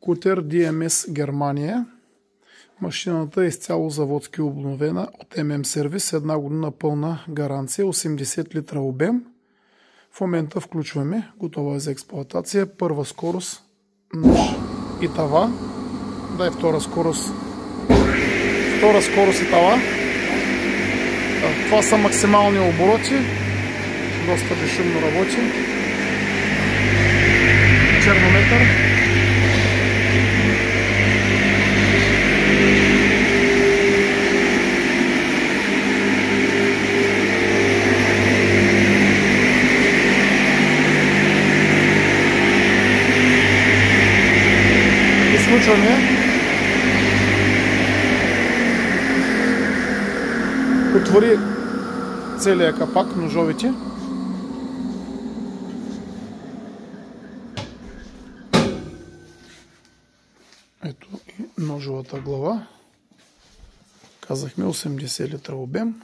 Кутер DMS Германия. Машината е изцяло заводски обновена от ММ сервис, 1 година пълна гаранция, 80 литра обем. В момента включваме, готова е за експлоатация, първа скорост, нож и тава. Дай втора скорост. Втора скорост и тава. Това са максимални обороти. Доста безшумно работи. Чернометър. Изключваме. Отвори целия капак, ножовите. Ето и ножовата глава. Казахме 80 литра обем.